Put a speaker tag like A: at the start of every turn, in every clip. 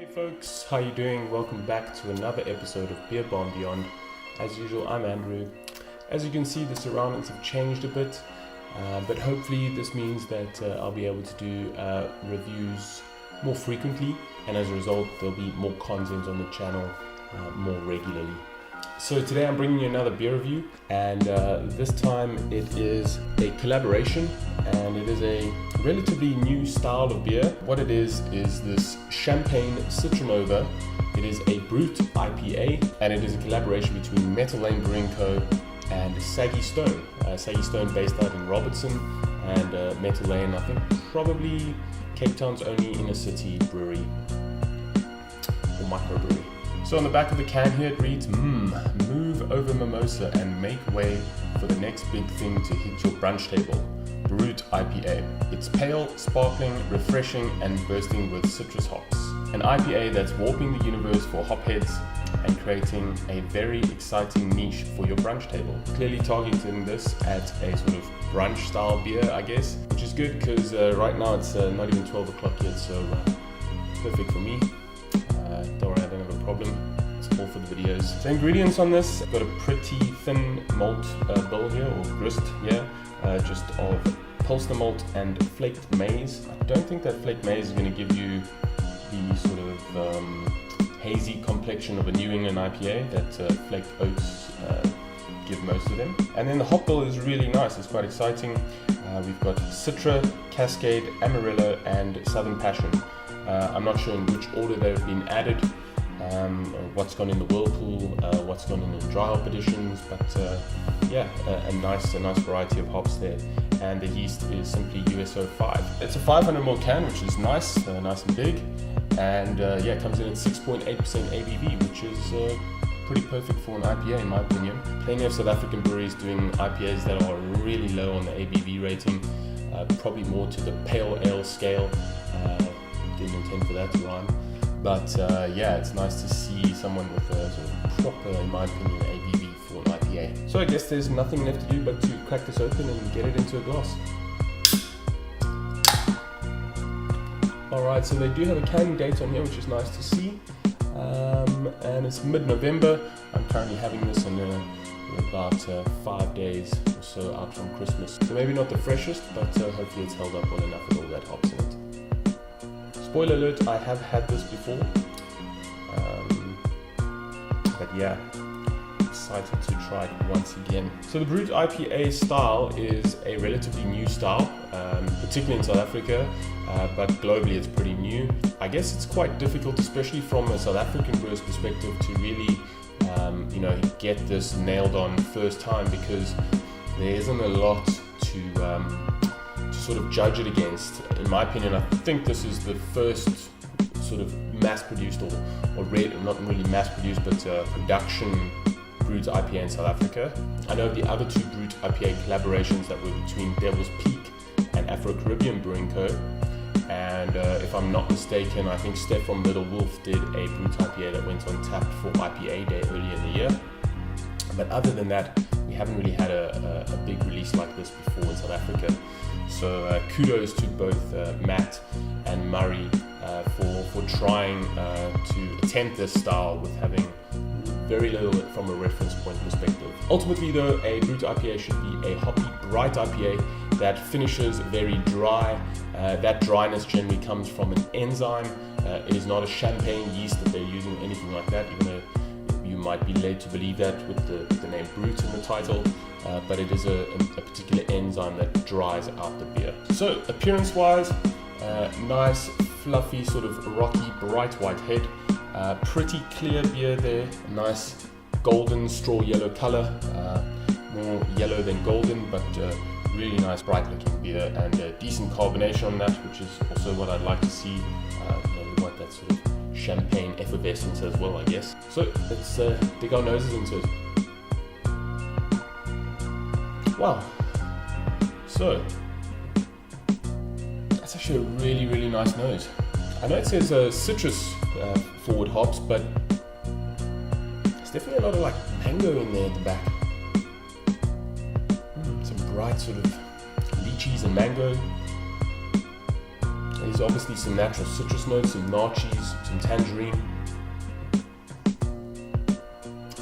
A: Hey folks, how you doing? Welcome back to another episode of Beer Bomb Beyond. As usual, I'm Andrew. As you can see, the surroundings have changed a bit, but hopefully this means that I'll be able to do reviews more frequently, and as a result there'll be more content on the channel more regularly. So today I'm bringing you another beer review, and this time it is a collaboration, and it is a relatively new style of beer. What it is this Champagne Citra. It is a Brut IPA, and it is a collaboration between Metal Lane Brewing Co. and Saggy Stone. Saggy Stone based out in Robertson, and Metal Lane, I think probably Cape Town's only inner city brewery or microbrewery. So on the back of the can here it reads, move over mimosa and make way for the next big thing to hit your brunch table. Brut IPA. It's pale, sparkling, refreshing, and bursting with citrus hops. An IPA that's warping the universe for hopheads and creating a very exciting niche for your brunch table. Clearly targeting this at a sort of brunch style beer, I guess, which is good because right now it's not even 12 o'clock yet, so perfect for me. Don't worry, I don't have a problem. It's all for the videos. So ingredients on this, I've got a pretty thin malt bill here, or grist here, just of Pilsner malt and flaked maize. I don't think that flaked maize is going to give you the sort of hazy complexion of a New England IPA that flaked oats give most of them. And then the hop bill is really nice, it's quite exciting. We've got Citra, Cascade, Amarillo, and Southern Passion. I'm not sure in which order they've been added, what's gone in the whirlpool, what's gone in the dry hop editions, but yeah, a nice variety of hops there. And the yeast is simply USO 5. It's a 500ml can, which is nice and big, and yeah, it comes in at 6.8% ABV, which is pretty perfect for an IPA in my opinion. Plenty of South African breweries doing IPAs that are really low on the ABV rating, probably more to the pale ale scale. Didn't intend for that to rhyme, but yeah, it's nice to see someone with a sort of proper, in my opinion, ABV for an IPA. So I guess there's nothing left to do but to crack this open and get it into a glass. Alright, so they do have a canning date on here, which is nice to see, and it's mid-November. I'm currently having this, and we're about 5 days or so out from Christmas, so maybe not the freshest, but hopefully it's held up well enough with all that hops in it. Spoiler alert, I have had this before, but yeah, excited to try it once again. So the Brut IPA style is a relatively new style, particularly in South Africa, but globally it's pretty new. I guess it's quite difficult, especially from a South African brewer's perspective, to really get this nailed on first time, because there isn't a lot to sort of judge it against. In my opinion, I think this is the first sort of mass-produced, or not really mass-produced, but production Brut IPA in South Africa. I know the other two Brut IPA collaborations that were between Devil's Peak and Afro-Caribbean Brewing Co. And if I'm not mistaken, I think Steph from Little Wolf did a Brut IPA that went on tap for IPA Day earlier in the year. But other than that, we haven't really had a big release like this before in South Africa. So kudos to both Matt and Murray for trying to attempt this style with having very little from a reference point perspective. Ultimately though, a Brut IPA should be a hoppy, bright IPA that finishes very dry. That dryness generally comes from an enzyme. It is not a champagne yeast that they're using, anything like that, even though you might be led to believe that with the name Brut in the title, but it is a particular enzyme that dries out the beer. So appearance-wise, nice, fluffy, sort of rocky, bright white head, pretty clear beer there, a nice golden straw yellow color, more yellow than golden, but really nice bright looking beer, and decent carbonation on that, which is also what I'd like to see. You want that sort of champagne effervescence as well, I guess. So let's dig our noses into it. Wow. So that's actually a really, really nice nose. I know it says citrus forward hops, but there's definitely a lot of like mango in there at the back. Some bright sort of lychees and mango. There's obviously some natural citrus notes, some naartjies, some tangerine,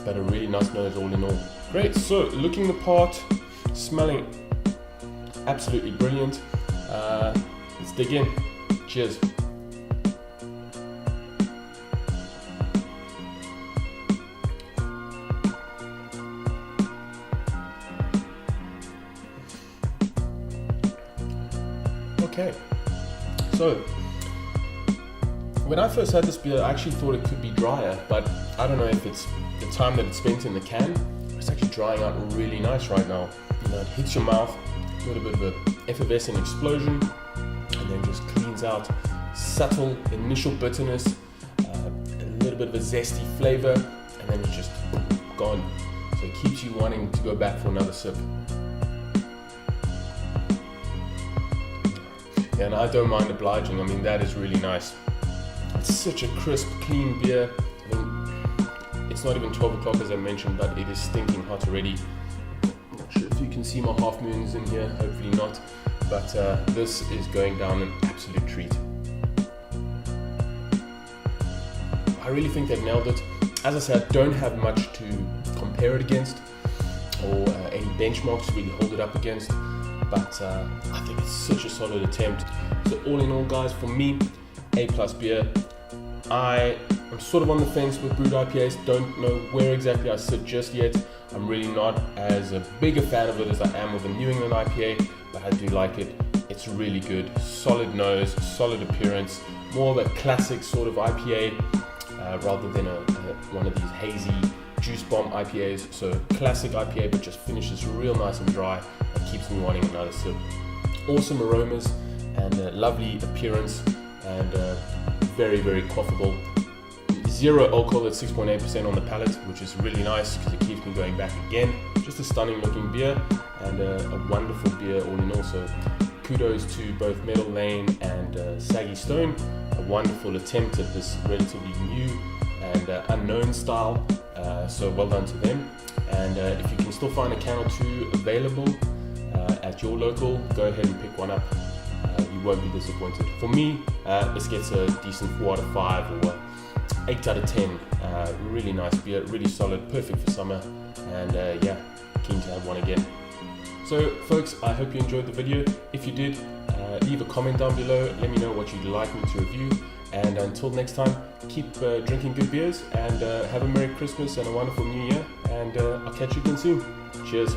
A: but a really nice nose all in all. Great, so looking the part, smelling absolutely brilliant. Let's dig in. Cheers. Okay, so when I first had this beer, I actually thought it could be drier, but I don't know if it's the time that it's spent in the can. It's actually drying out really nice right now. You know, it hits your mouth, a little bit of an effervescent explosion, and then just cleans out subtle initial bitterness, a little bit of a zesty flavor, and then it's just gone. So it keeps you wanting to go back for another sip. Yeah, and I don't mind obliging. I mean, that is really nice. It's such a crisp, clean beer. I mean, it's not even 12 o'clock as I mentioned, but it is stinking hot already. I'm not sure if you can see my half moons in here, hopefully not. But this is going down an absolute treat. I really think they've nailed it. As I said, I don't have much to compare it against or any benchmarks to really hold it up against. But I think it's such a solid attempt. So all in all, guys, for me, A+ beer. I am sort of on the fence with Brut IPAs. Don't know where exactly I sit just yet. I'm really not as big a fan of it as I am with a New England IPA, but I do like it. It's really good. Solid nose, solid appearance, more of a classic sort of IPA rather than one of these hazy juice bomb IPAs. So classic IPA, but just finishes real nice and dry. It keeps me wanting another sip. Awesome aromas and lovely appearance, and very, very quaffable. Zero alcohol at 6.8% on the palate, which is really nice because it keeps me going back again. Just a stunning looking beer and a wonderful beer all in all. So kudos to both Metal Lane and Saggy Stone. A wonderful attempt at this relatively new and unknown style. So well done to them. And if you can still find a can or two available at your local, go ahead and pick one up. You won't be disappointed. For me, this gets a decent 4 out of 5 or 8 out of 10. Really nice beer, really solid, perfect for summer, and yeah, keen to have one again. So folks, I hope you enjoyed the video. If you did, leave a comment down below, let me know what you'd like me to review, and until next time, keep drinking good beers, and have a Merry Christmas and a wonderful New Year, and I'll catch you again soon. Cheers.